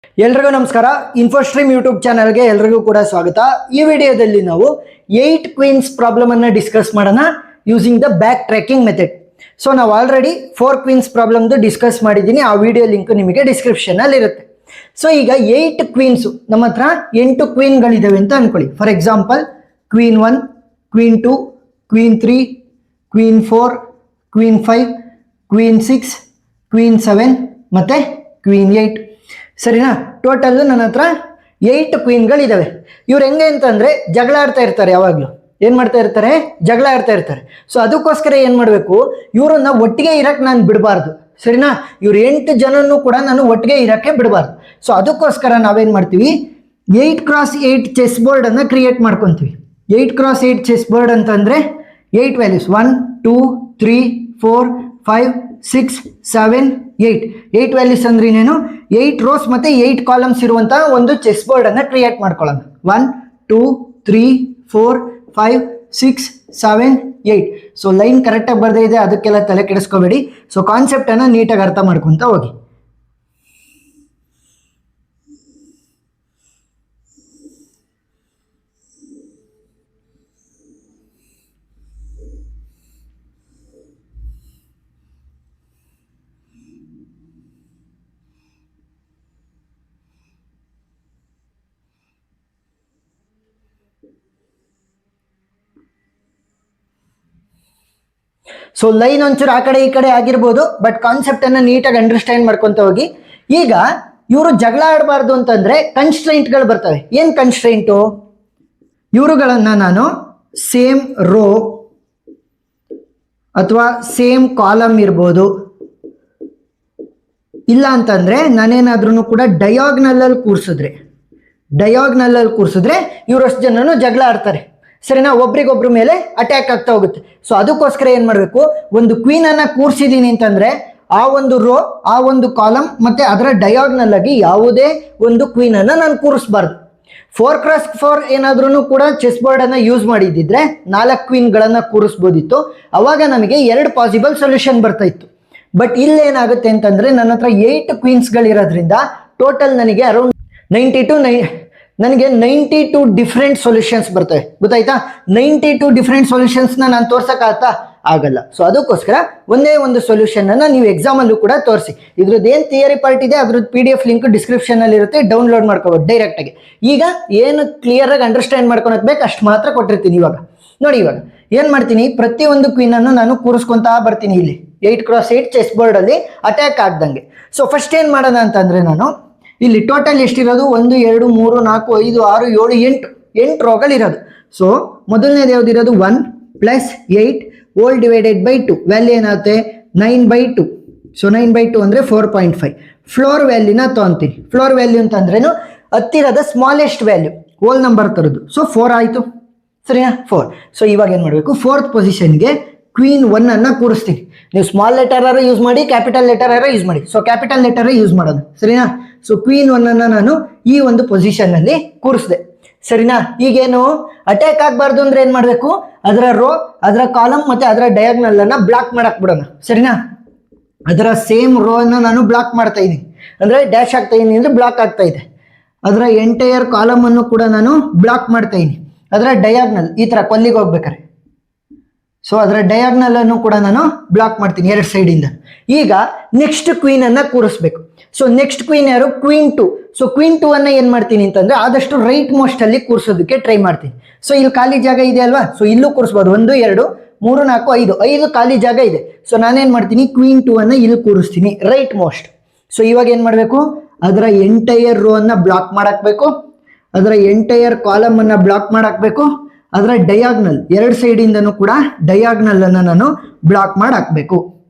ಎಲ್ರಿಗೂ ನಮಸ್ಕಾರ. ಇನ್ಫೋಸ್ಟ್ರೀಮ್ ಯೂಟ್ಯೂಬ್ ಚಾನಲ್ಗೆ ಎಲ್ರಿಗೂ ಕೂಡ ಸ್ವಾಗತ. ಈ ವಿಡಿಯೋದಲ್ಲಿ ನಾವು 8 ಕ್ವೀನ್ಸ್ ಪ್ರಾಬ್ಲಮ್ ಅನ್ನ ಡಿಸ್ಕಸ್ ಮಾಡೋಣ using the back tracking method. So ನಾವು ಆಲ್ರೆಡಿ 4 ಕ್ವೀನ್ಸ್ ಪ್ರಾಬ್ಲಮ್ದು ಡಿಸ್ಕಸ್ ಮಾಡಿದ್ದೀನಿ. ಆ ವಿಡಿಯೋ ಲಿಂಕ್ ನಿಮಗೆ ಡಿಸ್ಕ್ರಿಪ್ಷನ್ ಅಲ್ಲಿ ಇರುತ್ತೆ. ಸೊ ಈಗ 8 ಕ್ವೀನ್ಸ್, ನಮ್ಮ ಹತ್ರ 8 ಕ್ವೀನ್ಗಳಿದ್ದಾವೆ ಅಂತ ಅನ್ಕೊಳ್ಳಿ. For example queen 1, queen 2, queen 3, queen 4, queen 5, queen 6, queen 7 ಮತ್ತೆ ಕ್ವೀನ್ 8. ಸರಿನಾ? ಟೋಟಲ್ ನನ್ನ ಹತ್ರ 8 ಕ್ವೀನ್ಗಳಿದ್ದಾವೆ. ಇವ್ರು ಹೆಂಗೆ ಅಂತಂದರೆ ಜಗಳ ಆಡ್ತಾ ಇರ್ತಾರೆ, ಯಾವಾಗಲೂ ಏನು ಮಾಡ್ತಾ ಇರ್ತಾರೆ, ಜಗಳ ಆಡ್ತಾ ಇರ್ತಾರೆ. ಸೊ ಅದಕ್ಕೋಸ್ಕರ ಏನು ಮಾಡಬೇಕು, ಇವರನ್ನ ಒಟ್ಟಿಗೆ ಇರಕ್ಕೆ ನಾನು ಬಿಡಬಾರ್ದು. ಸರಿನಾ? ಇವ್ರು 8 ಜನನೂ ಕೂಡ ನಾನು ಒಟ್ಟಿಗೆ ಇರೋಕ್ಕೆ ಬಿಡಬಾರ್ದು. ಸೊ ಅದಕ್ಕೋಸ್ಕರ ನಾವೇನು ಮಾಡ್ತೀವಿ, 8x8 ಚೆಸ್ ಬೋರ್ಡನ್ನು ಕ್ರಿಯೇಟ್ ಮಾಡ್ಕೊತೀವಿ. 8x8 ಚೆಸ್ ಬೋರ್ಡ್ ಅಂತಂದರೆ 8 ವ್ಯಾಲ್ಯೂಸ್ 1 2 3 4 5 6 7 8 8 ವ್ಯಾಲ್ಯೂಸ್ ಅಂದ್ರೆ ಇನ್ನೇನು, 8 ರೋಸ್ ಮತ್ತು 8 ಕಾಲಮ್ಸ್ ಇರುವಂಥ ಒಂದು ಚೆಸ್ ಬೋರ್ಡನ್ನು ಕ್ರಿಯೇಟ್ ಮಾಡ್ಕೊಳ್ಳೋಣ. 1 2 3 4 5 6 7 8. ಸೊ ಲೈನ್ ಕರೆಕ್ಟಾಗಿ ಬರ್ದೇ ಇದೆ, ಅದಕ್ಕೆಲ್ಲ ತಲೆ ಕೆಡಿಸ್ಕೋಬೇಡಿ. ಸೊ ಕಾನ್ಸೆಪ್ಟನ್ನು ನೀಟಾಗಿ ಅರ್ಥ ಮಾಡ್ಕೊತ ಹೋಗಿ. ಸೊ ಲೈನ್ ಒಂಚೂರು ಆ ಕಡೆ ಈ ಕಡೆ ಆಗಿರ್ಬೋದು, ಬಟ್ ಕಾನ್ಸೆಪ್ಟನ್ನು ನೀಟಾಗಿ ಅಂಡರ್ಸ್ಟ್ಯಾಂಡ್ ಮಾಡ್ಕೊತ ಹೋಗಿ. ಈಗ ಇವರು ಜಗಳ ಆಡಬಾರ್ದು ಅಂತಂದರೆ ಕನ್ಸ್ಟ್ರೈಂಟ್ಗಳು ಬರ್ತವೆ. ಏನು ಕನ್ಸ್ಟ್ರೈಂಟು? ಇವರುಗಳನ್ನು ನಾನು ಸೇಮ್ ರೋ ಅಥವಾ ಸೇಮ್ ಕಾಲಮ್ ಇರ್ಬೋದು, ಇಲ್ಲ ಅಂತಂದರೆ ನಾನೇನಾದ್ರೂ ಕೂಡ ಡಯಾಗ್ನಲಲ್ಲಿ ಕೂರಿಸಿದ್ರೆ ಇವರಷ್ಟು ಜನನು ಜಗಳ ಆಡ್ತಾರೆ. ಸರಿನಾ? ಒಬ್ರಿಗೊಬ್ರ ಮೇಲೆ ಅಟ್ಯಾಕ್ ಆಗ್ತಾ ಹೋಗುತ್ತೆ. ಸೊ ಅದಕ್ಕೋಸ್ಕರ ಏನು ಮಾಡಬೇಕು, ಒಂದು ಕ್ವೀನನ್ನು ಕೂರಿಸಿದ್ದೀನಿ ಅಂತಂದರೆ ಆ ಒಂದು ರೋ, ಆ ಒಂದು ಕಾಲಮ್ ಮತ್ತು ಅದರ ಡಯಾಗ್ನಲ್ ಆಗಿ ಯಾವುದೇ ಒಂದು ಕ್ವೀನನ್ನು ನಾನು ಕೂರಿಸ್ಬಾರ್ದು. 4x4 ಏನಾದ್ರೂ ಕೂಡ ಚೆಸ್ ಬೋರ್ಡನ್ನು ಯೂಸ್ ಮಾಡಿದ್ದಿದ್ರೆ 4 ಕ್ವೀನ್ಗಳನ್ನು ಕೂರಿಸ್ಬೋದಿತ್ತು. ಅವಾಗ ನಮಗೆ 2 ಪಾಸಿಬಲ್ ಸೊಲ್ಯೂಷನ್ ಬರ್ತಾ ಇತ್ತು. ಬಟ್ ಇಲ್ಲೇನಾಗುತ್ತೆ ಅಂತಂದರೆ ನನ್ನ ಹತ್ರ 8 ಕ್ವೀನ್ಸ್ಗಳಿರೋದ್ರಿಂದ ಟೋಟಲ್ ನನಗೆ ಅರೌಂಡ್ 92 ಡಿಫ್ರೆಂಟ್ ಸೊಲ್ಯೂಷನ್ಸ್ ಬರ್ತವೆ. ಗೊತ್ತಾಯ್ತಾ? 92 ಡಿಫ್ರೆಂಟ್ ಸೊಲ್ಯೂಷನ್ಸ್ನ ನಾನು ತೋರ್ಸೋಕ್ಕಾಗತ್ತಾ? ಆಗಲ್ಲ. ಸೊ ಅದಕ್ಕೋಸ್ಕರ ಒಂದೇ ಒಂದು ಸೊಲ್ಯೂಷನನ್ನು ನೀವು ಎಕ್ಸಾಮಲ್ಲೂ ಕೂಡ ತೋರಿಸಿ. ಇದ್ರದ್ದು ಏನು ಥಿಯರಿ ಪಾರ್ಟ್ ಇದೆ ಅದ್ರದ್ದು PDF ಲಿಂಕ್ ಡಿಸ್ಕ್ರಿಪ್ಷನಲ್ಲಿ ಇರುತ್ತೆ, ಡೌನ್ಲೋಡ್ ಮಾಡ್ಕೋಬೋದು ಡೈರೆಕ್ಟಾಗಿ. ಈಗ ಏನು ಕ್ಲಿಯರಾಗಿ ಅಂಡರ್ಸ್ಟ್ಯಾಂಡ್ ಮಾಡ್ಕೊಳಕ್ಕೆ ಬೇಕು ಅಷ್ಟು ಮಾತ್ರ ಕೊಟ್ಟಿರ್ತೀನಿ. ಇವಾಗ ನೋಡಿ, ಇವಾಗ ಏನು ಮಾಡ್ತೀನಿ, ಪ್ರತಿಯೊಂದು ಕ್ವೀನನ್ನು ನಾನು ಕೂರಿಸ್ಕೊತಾ ಬರ್ತೀನಿ ಇಲ್ಲಿ 8x8 ಚೆಸ್ ಬೋರ್ಡಲ್ಲಿ ಅಟ್ಯಾಕ್ ಆಗ್ದಂಗೆ. ಸೊ ಫಸ್ಟ್ ಏನು ಮಾಡೋಣ ಅಂತಂದರೆ, ನಾನು ಇಲ್ಲಿ ಟೋಟಲ್ ಎಷ್ಟಿರೋದು 1 2 3 4 5 6 7 8 ರೋಗಳಿರೋದು. ಸೊ ಮೊದಲನೇದು ಯಾವುದಿರೋದು 1 + 8 ಹೋಲ್ ಡಿವೈಡೆಡ್ ಬೈ 2. ವ್ಯಾಲ್ಯೂ ಏನಾಗುತ್ತೆ 9/2. ಸೊ 9/2 ಅಂದರೆ 4.5. ಫ್ಲೋರ್ ವ್ಯಾಲ್ಯೂನ ತೊಗೊತೀನಿ. ಫ್ಲೋರ್ ವ್ಯಾಲ್ಯೂ ಅಂತಂದ್ರೇನು, ಹತ್ತಿರದ ಸ್ಮಾಲೆಸ್ಟ್ ವ್ಯಾಲ್ಯೂ ಹೋಲ್ ನಂಬರ್ ತರೋದು. ಸೊ 4 ಆಯಿತು. ಸರಿನಾ? 4. ಸೊ ಇವಾಗ ಏನು ಮಾಡಬೇಕು, 4th ಪೊಸಿಷನ್ಗೆ ಕ್ವೀನ್ 1 ಅನ್ನು ಕೂರಿಸ್ತೀನಿ. ನೀವು ಸ್ಮಾಲ್ ಲೆಟರ್ ಯೂಸ್ ಮಾಡಿ, ಕ್ಯಾಪಿಟಲ್ ಲೆಟರ್ ಯೂಸ್ ಮಾಡಿ. ಸೊ ಕ್ಯಾಪಿಟಲ್ ಲೆಟರ್ ಯೂಸ್ ಮಾಡೋದು. ಸರಿನಾ? ಸೊ ಕ್ವೀನ್ 1 ಅನ್ನು ನಾನು ಈ ಒಂದು ಪೊಸಿಷನ್ನಲ್ಲಿ ಕೂರಿಸಿದೆ. ಸರಿನಾ? ಈಗೇನು ಅಟ್ಯಾಕ್ ಆಗಬಾರ್ದು ಅಂದರೆ ಏನು ಮಾಡಬೇಕು, ಅದರ ರೋ, ಅದರ ಕಾಲಮ್ ಮತ್ತು ಅದರ ಡಯಾಗ್ನಲನ್ನು ಬ್ಲಾಕ್ ಮಾಡಕ್ಕೆ ಬಿಡೋಣ. ಸರಿನಾ? ಅದರ ಸೇಮ್ ರೋ ಅನ್ನು ನಾನು ಬ್ಲಾಕ್ ಮಾಡ್ತಾ ಇದ್ದೀನಿ, ಅಂದರೆ ಡ್ಯಾಶ್ ಆಗ್ತಾ ಇದ್ದೀನಿ ಅಂದರೆ ಬ್ಲಾಕ್ ಆಗ್ತಾ ಇದೆ. ಅದರ ಎಂಟೈರ್ ಕಾಲಮನ್ನು ಕೂಡ ನಾನು ಬ್ಲಾಕ್ ಮಾಡ್ತಾ ಇದ್ದೀನಿ. ಅದರ ಡಯಾಗ್ನಲ್ ಈ ಥರ ಕೊಲ್ಲಿಗೆ ಹೋಗ್ಬೇಕಾರೆ, ಸೊ ಅದರ ಡಯಾಗ್ನಲನ್ನು ಕೂಡ ನಾನು ಬ್ಲಾಕ್ ಮಾಡ್ತೀನಿ 2 ಸೈಡಿಂದ. ಈಗ ನೆಕ್ಸ್ಟ್ ಕ್ವೀನನ್ನು ಕೂರಿಸ್ಬೇಕು. ಸೊ ನೆಕ್ಸ್ಟ್ ಕ್ವೀನ್ ಯಾರು? ಕ್ವೀನ್ 2. ಸೊ ಕ್ವೀನ್ 2 ಅನ್ನು ಏನು ಮಾಡ್ತೀನಿ ಅಂತಂದರೆ ಆದಷ್ಟು ರೈಟ್ ಮೋಸ್ಟಲ್ಲಿ ಕೂರಿಸೋದಕ್ಕೆ ಟ್ರೈ ಮಾಡ್ತೀನಿ. ಸೊ ಇಲ್ಲಿ ಖಾಲಿ ಜಾಗ ಇದೆ ಅಲ್ವಾ? ಸೊ ಇಲ್ಲೂ ಕೂರಿಸ್ಬೋದು. 1 2 3 4 5 ಖಾಲಿ ಜಾಗ ಇದೆ. ಸೊ ನಾನೇನು ಮಾಡ್ತೀನಿ, ಕ್ವೀನ್ 2 ಅನ್ನು ಇಲ್ಲಿ ಕೂರಿಸ್ತೀನಿ ರೈಟ್ ಮೋಸ್ಟ್. ಸೊ ಇವಾಗ ಏನು ಮಾಡಬೇಕು, ಅದರ ಎಂಟೈರ್ ರೋ ಅನ್ನು ಬ್ಲಾಕ್ ಮಾಡಾಕಬೇಕು, ಅದರ ಎಂಟೈರ್ ಕಾಲಮನ್ನು ಬ್ಲಾಕ್ ಮಾಡಾಕಬೇಕು, ಅದರ ಡಯಾಗ್ನಲ್ 2 ಸೈಡಿಂದನೂ ಕೂಡ ಡಯಾಗ್ನಲನ್ನು ನಾನು ಬ್ಲಾಕ್ ಮಾಡಾಕಬೇಕು.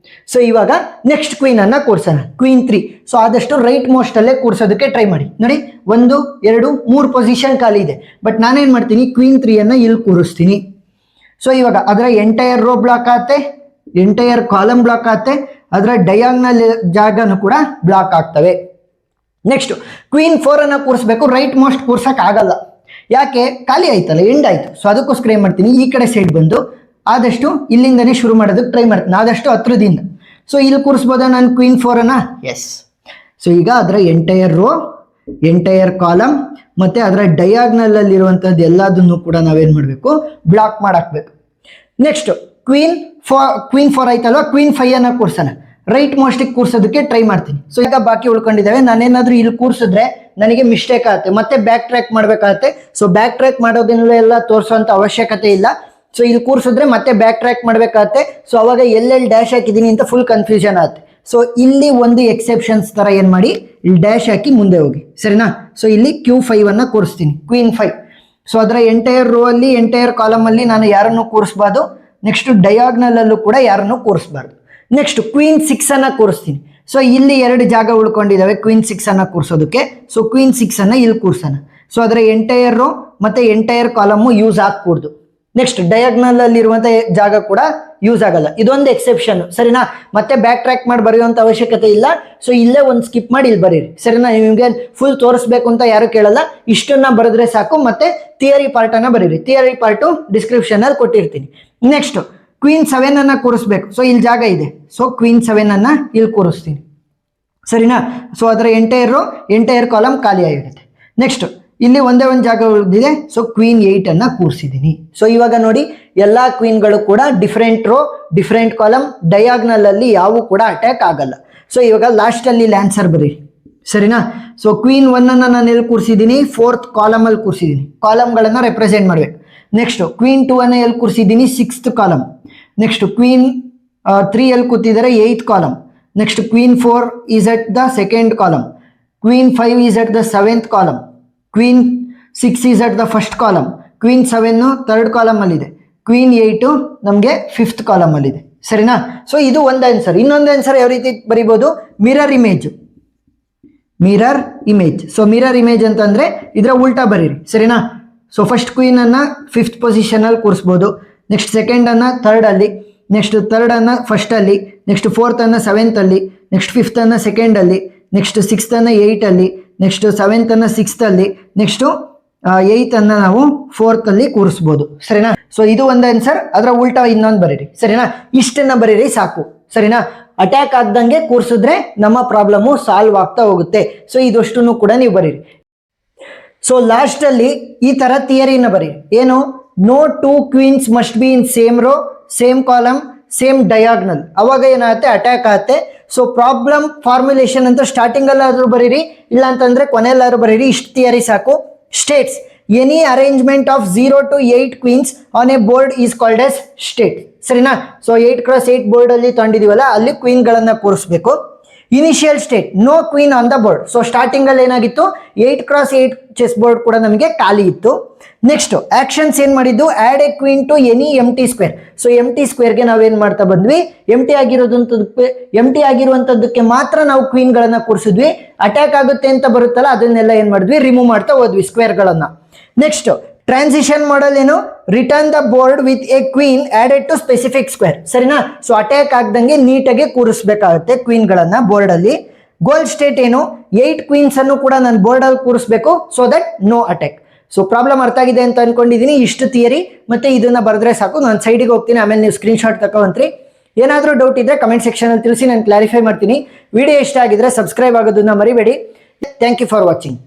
ಸೊ ಇವಾಗ ನೆಕ್ಸ್ಟ್ ಕ್ವೀನನ್ನು ಕೂರಿಸೋಣ, ಕ್ವೀನ್ 3. ಸೊ ಆದಷ್ಟು ರೈಟ್ ಮೋಸ್ಟಲ್ಲೇ ಕೂರಿಸೋದಕ್ಕೆ ಟ್ರೈ ಮಾಡಿ. ನೋಡಿ 1 2 3 ಪೊಸಿಷನ್ ಖಾಲಿ ಇದೆ. ಬಟ್ ನಾನೇನು ಮಾಡ್ತೀನಿ, ಕ್ವೀನ್ 3 ಅನ್ನು ಇಲ್ಲಿ ಕೂರಿಸ್ತೀನಿ. ಸೊ ಇವಾಗ ಅದರ ಎಂಟೈರ್ ರೋ ಬ್ಲಾಕ್ ಆಗುತ್ತೆ, ಎಂಟೈರ್ ಕಾಲಮ್ ಬ್ಲಾಕ್ ಆಗುತ್ತೆ, ಅದರ ಡಯಾಗ್ನಲ್ ಜಾಗನೂ ಕೂಡ ಬ್ಲಾಕ್ ಆಗ್ತವೆ. ನೆಕ್ಸ್ಟ್ ಕ್ವೀನ್ 4 ಅನ್ನು ಕೂರಿಸ್ಬೇಕು. ರೈಟ್ ಮೋಸ್ಟ್ ಕೂರ್ಸೋಕ್ಕಾಗಲ್ಲ, ಯಾಕೆ? ಖಾಲಿ ಆಯ್ತಲ್ಲ, ಎಂಡ್ ಆಯಿತು. ಸೊ ಅದಕ್ಕೋಸ್ಕರ ಏನು ಮಾಡ್ತೀನಿ, ಈ ಕಡೆ ಸೈಡ್ ಬಂದು ಆದಷ್ಟು ಇಲ್ಲಿಂದನೇ ಶುರು ಮಾಡೋದಕ್ಕೆ ಟ್ರೈ ಮಾಡ್ತೀನಿ, ಆದಷ್ಟು ಹತ್ರದಿಂದ. ಸೊ ಇಲ್ಲಿ ಕೂರಿಸ್ಬೋದಾ ನಾನು ಕ್ವೀನ್ 4 ಅನ್ನ? ಎಸ್. ಸೊ ಈಗ ಅದರ ಎಂಟೈರ್ ರೋ ಎಂಟೈರ್ ಕಾಲಮ್ ಮತ್ತೆ ಅದರ ಡಯಾಗ್ನಲ್ ಅಲ್ಲಿ ಇರುವಂತದ್ದು ಎಲ್ಲದನ್ನು ಕೂಡ ನಾವೇನ್ ಮಾಡಬೇಕು, ಬ್ಲಾಕ್ ಮಾಡಾಕ್ಬೇಕು. ನೆಕ್ಸ್ಟ್ ಕ್ವೀನ್ ಫಾರ್ ಆಯ್ತಲ್ವಾ, ಕ್ವೀನ್ 5 ಅನ್ನ ಕೂರ್ಸೋಣ. ರೈಟ್ ಮೋಸ್ಟಿಗೆ ಕೂರ್ಸೋದಕ್ಕೆ ಟ್ರೈ ಮಾಡ್ತೀನಿ. ಸೊ ಈಗ ಬಾಕಿ ಉಳ್ಕೊಂಡಿದ್ದಾವೆ. ನಾನೇನಾದ್ರೂ ಇಲ್ಲಿ ಕೂರ್ಸಿದ್ರೆ ನನಗೆ ಮಿಸ್ಟೇಕ್ ಆಗುತ್ತೆ, ಮತ್ತೆ ಬ್ಯಾಕ್ ಟ್ರ್ಯಾಕ್ ಮಾಡ್ಬೇಕಾಗತ್ತೆ. ಸೊ ಬ್ಯಾಕ್ ಟ್ರ್ಯಾಕ್ ಮಾಡೋದನ್ನೆಲ್ಲ ತೋರಿಸುವಂತ ಅವಶ್ಯಕತೆ ಇಲ್ಲ. ಸೊ ಇಲ್ಲಿ ಕೂರ್ಸಿದ್ರೆ ಮತ್ತೆ ಬ್ಯಾಕ್ ಟ್ರ್ಯಾಕ್ ಮಾಡ್ಬೇಕಾಗತ್ತೆ. ಸೊ ಅವಾಗ ಎಲ್ಲೆಲ್ಲಿ ಡ್ಯಾಶ್ ಹಾಕಿದೀನಿ ಅಂತ ಫುಲ್ ಕನ್ಫ್ಯೂಷನ್ ಆಗುತ್ತೆ. ಸೊ ಇಲ್ಲಿ ಒಂದು ಎಕ್ಸೆಪ್ಷನ್ಸ್ ತರ ಏನ್ ಮಾಡಿ, ಇಲ್ಲಿ ಡ್ಯಾಶ್ ಹಾಕಿ ಮುಂದೆ ಹೋಗಿ, ಸರಿನಾ. ಸೊ ಇಲ್ಲಿ Q5 ಅನ್ನ ಕೂರಿಸ್ತೀನಿ, ಕ್ವೀನ್ 5. ಸೊ ಅದರ ಎಂಟೈರ್ ರೋ ಅಲ್ಲಿ ಎಂಟೈರ್ ಕಾಲಮ್ ಅಲ್ಲಿ ನಾನು ಯಾರನ್ನು ಕೂರಿಸಬಾರ್ದು. ನೆಕ್ಸ್ಟ್ ಡಯಾಗ್ನಲ್ ಅಲ್ಲೂ ಕೂಡ ಯಾರನ್ನು ಕೂರಿಸಬಾರ್ದು. ನೆಕ್ಸ್ಟ್ ಕ್ವೀನ್ 6 ಅನ್ನ ಕೂರಿಸ್ತೀನಿ. ಸೊ ಇಲ್ಲಿ 2 ಜಾಗ ಉಳ್ಕೊಂಡಿದ್ದಾವೆ ಕ್ವೀನ್ 6 ಅನ್ನ ಕೂರಿಸೋದಕ್ಕೆ. ಸೊ ಕ್ವೀನ್ 6 ಅನ್ನ ಇಲ್ಲಿ ಕೂರ್ಸೋಣ. ಸೊ ಅದರ ಎಂಟೈರ್ ರೋ ಮತ್ತೆ ಎಂಟೈರ್ ಕಾಲಮ್ ಯೂಸ್ ಆಗ್ಕೂಡ್ದು. ನೆಕ್ಸ್ಟ್ ಡಯಾಗ್ನಲ್ ಅಲ್ಲಿ ಇರುವಂತ ಜಾಗ ಕೂಡ ಯೂಸ್ ಆಗಲ್ಲ. ಇದೊಂದು ಎಕ್ಸೆಪ್ಷನ್, ಸರಿನಾ. ಮತ್ತೆ ಬ್ಯಾಕ್ ಟ್ರ್ಯಾಕ್ ಮಾಡಿ ಬರೆಯುವಂತ ಅವಶ್ಯಕತೆ ಇಲ್ಲ. ಸೊ ಇಲ್ಲೇ ಒಂದು ಸ್ಕಿಪ್ ಮಾಡಿ ಇಲ್ಲಿ ಬರೀರಿ, ಸರಿನಾ. ನಿಮಗೆ ಫುಲ್ ತೋರಿಸ್ಬೇಕು ಅಂತ ಯಾರು ಕೇಳಲ್ಲ, ಇಷ್ಟನ್ನ ಬರೆದ್ರೆ ಸಾಕು. ಮತ್ತೆ ಥಿಯರಿ ಪಾರ್ಟ್ ಅನ್ನ ಬರೀರಿ. ಥಿಯರಿ ಪಾರ್ಟು ಡಿಸ್ಕ್ರಿಪ್ಷನ್ ಅಲ್ಲಿ ಕೊಟ್ಟಿರ್ತೀನಿ. ನೆಕ್ಸ್ಟ್ ಕ್ವೀನ್ 7 ಅನ್ನ ಕೂರಿಸ್ಬೇಕು. ಸೊ ಇಲ್ಲಿ ಜಾಗ ಇದೆ. ಸೊ ಕ್ವೀನ್ 7 ಅನ್ನ ಇಲ್ಲಿ ಕೂರಿಸ್ತೀನಿ, ಸರಿನಾ. ಸೊ ಅದರ ಎಂಟೈರ್ ಕಾಲಮ್ ಖಾಲಿ ಆಗಿರುತ್ತೆ. ನೆಕ್ಸ್ಟ್ ಇಲ್ಲಿ ಒಂದೇ ಒಂದು ಜಾಗ ಉಳಿದಿದೆ. ಸೊ ಕ್ವೀನ್ 8 ಅನ್ನ ಕೂರಿಸಿದ್ದೀನಿ. ಸೊ ಇವಾಗ ನೋಡಿ, ಎಲ್ಲಾ ಕ್ವೀನ್ಗಳು ಕೂಡ different row different column, diagonal ಅಲ್ಲಿ ಯಾವು ಕೂಡ ಅಟ್ಯಾಕ್ ಆಗಲ್ಲ. ಸೊ ಇವಾಗ ಲಾಸ್ಟ್ ಅಲ್ಲಿ ಆನ್ಸರ್ ಬರೀ, ಸರಿನಾ. ಸೊ ಕ್ವೀನ್ 1 ಅನ್ನ ನಾನು ಎಲ್ಲಿ ಕೂರಿಸಿದ್ದೀನಿ, 4th ಕಾಲಮ್ ಅಲ್ಲಿ ಕೂರಿಸಿದ್ದೀನಿ. ಕಾಲಮ್ಗಳನ್ನ ರೆಪ್ರೆಸೆಂಟ್ ಮಾಡ್ಬೇಕು. ನೆಕ್ಸ್ಟ್ ಕ್ವೀನ್ 2 ಅನ್ನ ಎಲ್ಲಿ ಕೂರಿಸಿದ್ದೀನಿ, 6th ಕಾಲಮ್. ನೆಕ್ಸ್ಟ್ ಕ್ವೀನ್ 3 ಎಲ್ಲಿ ಕೂತಿದ್ದಾರೆ, 8th column. Next queen 4 is at the 2nd column. Queen 5 is at the 7th column. Queen 6 is at the 1st column. Queen 7 3rd column ಅಲ್ಲಿ ಇದೆ. Queen 8 ನಮಗೆ 5th column ಅಲ್ಲಿ ಇದೆ, ಸರಿನಾ. So ಇದು ಒಂದು ಆನ್ಸರ್. ಇನ್ನೊಂದು ಆನ್ಸರ್ ಯಾವ ರೀತಿ ಬರೀಬಹುದು, mirror image. So mirror image ಅಂತಂದ್ರೆ ಇದರ ಉಲ್ಟಾ ಬರೀರಿ, ಸರಿನಾ. ಸೊ ಫಸ್ಟ್ ಕ್ವೀನ್ ಅನ್ನ 5th ಪೊಸಿಷನ್ ಅಲ್ಲಿ ಕೂರಿಸಬಹುದು. ನೆಕ್ಸ್ಟ್ 2nd ಅನ್ನ 3rd ಅಲ್ಲಿ, ನೆಕ್ಸ್ಟ್ 3rd ಅನ್ನ 1st ಅಲ್ಲಿ, ನೆಕ್ಸ್ಟ್ 4th ಅನ್ನ 7th ಅಲ್ಲಿ, ನೆಕ್ಸ್ಟ್ 5th ಅನ್ನ 2nd ಅಲ್ಲಿ, ನೆಕ್ಸ್ಟ್ 6th ಅನ್ನ 8 ಅಲ್ಲಿ, ನೆಕ್ಸ್ಟ್ 7th ಅನ್ನ 6th ಅಲ್ಲಿ, ನೆಕ್ಸ್ಟ್ 8th ಅನ್ನ ನಾವು 4th ಅಲ್ಲಿ ಕೂರಿಸಬಹುದು, ಸರಿನಾ. ಸೊ ಇದು ಒಂದು ಆನ್ಸರ್. ಅದರ ಉಲ್ಟಾ ಇನ್ನೊಂದು ಬರೀರಿ, ಸರಿನಾ. ಇಷ್ಟನ್ನ ಬರೀರಿ ಸಾಕು, ಸರಿನಾ. ಅಟ್ಯಾಕ್ ಆಗ್ದಂಗೆ ಕೂರಿಸಿದ್ರೆ ನಮ್ಮ ಪ್ರಾಬ್ಲಮ್ ಸಾಲ್ವ್ ಆಗ್ತಾ ಹೋಗುತ್ತೆ. ಸೊ ಇದಷ್ಟನ್ನು ಕೂಡ ನೀವು ಬರೀರಿ. ಸೊ ಲಾಸ್ಟ್ ಅಲ್ಲಿ ಈ ತರ ಥಿಯರಿನ ಬರೀರಿ. ಏನು, no 2 queens must be in same row same column same diagonal. ಅವಾಗ ಏನಾಗುತ್ತೆ, ಅಟ್ಯಾಕ್ ಆಗುತ್ತೆ. ಸೊ ಪ್ರಾಬ್ಲಮ್ ಫಾರ್ಮುಲೇಷನ್ ಅಂತ ಸ್ಟಾರ್ಟಿಂಗ್ ಅಲ್ಲಾದ್ರೂ ಬರೀರಿ, ಇಲ್ಲ ಅಂತಂದ್ರೆ ಕೊನೆಯಲ್ಲಾದ್ರೂ ಬರೀರಿ. ಇಷ್ಟು ಥಿಯರಿ ಸಾಕು. States any arrangement of 0 to 8 queens on a board is called as state, ಸರಿನಾ. ಸೊ 8x8 ಬೋರ್ಡ್ ಅಲ್ಲಿ ತಗೊಂಡಿದೀವಲ್ಲ, ಅಲ್ಲಿ ಕ್ವೀನ್ ಗಳನ್ನ ಕೂರಿಸಬೇಕು. Initial state, no queen on the board. So starting ಅಲ್ಲಿ ಏನಾಗಿತ್ತು, 8x8 ಚೆಸ್ ಬೋರ್ಡ್ ಕೂಡ ನಮಗೆ ಖಾಲಿ ಇತ್ತು. ನೆಕ್ಸ್ಟ್ ಆಕ್ಷನ್ಸ್ ಏನ್ ಮಾಡಿದ್ದು, add a queen to any empty square. So empty ಸ್ಕ್ವೇರ್ಗೆ ನಾವೇನ್ ಮಾಡ್ತಾ ಬಂದ್ವಿ, ಎಂಟಿ ಆಗಿರುವಂತದ್ದಕ್ಕೆ ಮಾತ್ರ ನಾವು ಕ್ವೀನ್ ಗಳನ್ನ ಕೂರಿಸಿದ್ವಿ. ಅಟ್ಯಾಕ್ ಆಗುತ್ತೆ ಅಂತ ಬರುತ್ತಲ್ಲ, ಅದನ್ನೆಲ್ಲ ಏನ್ ಮಾಡಿದ್ವಿ, ರಿಮೂವ್ ಮಾಡ್ತಾ ಹೋದ್ವಿ ಸ್ಕ್ವೇರ್ ಗಳನ್ನ. ನೆಕ್ಸ್ಟ್ ಟ್ರಾನ್ಸಿಷನ್ ಮಾಡಲ್ ಏನು, return the board with a queen added to specific square, ಸರಿನಾ. ಸೊ ಅಟ್ಯಾಕ್ ಆಗ್ದಂಗೆ ನೀಟಾಗಿ ಕೂರಿಸಬೇಕಾಗುತ್ತೆ ಕ್ವೀನ್ ಗಳನ್ನ ಬೋರ್ಡ್ ಅಲ್ಲಿ. ಗೋಲ್ ಸ್ಟೇಟ್ ಏನು, 8 ಕ್ವೀನ್ಸ್ ಅನ್ನು ಕೂಡ ನಾನು ಬೋರ್ಡ್ ಅಲ್ಲಿ ಕೂರಿಸಬೇಕು, so that no attack. So problem ಅರ್ಥ ಆಗಿದೆ ಅಂತ ಅನ್ಕೊಂಡಿದೀನಿ. ಇಷ್ಟು ಥಿಯರಿ ಮತ್ತೆ ಇದನ್ನ ಬರೆದ್ರೆ ಸಾಕು. ನಾನು ಸೈಡಿಗೆ ಹೋಗ್ತೀನಿ, ಆಮೇಲೆ ನೀವು ಸ್ಕ್ರೀನ್ ಶಾಟ್ ತಗೊಂಡ್ರಿ. ಏನಾದರೂ ಡೌಟ್ ಇದ್ರೆ ಕಮೆಂಟ್ ಸೆಕ್ಷನ್ ಅಲ್ಲಿ ತಿಳಿಸಿ, ನಾನು ಕ್ಲಾರಿಫೈ ಮಾಡ್ತೀನಿ. ವಿಡಿಯೋ ಇಷ್ಟ ಆಗಿದ್ರೆ ಸಬ್ಸ್ಕ್ರೈಬ್ ಆಗೋದನ್ನ ಮರಿಬೇಡಿ. Thank you for watching.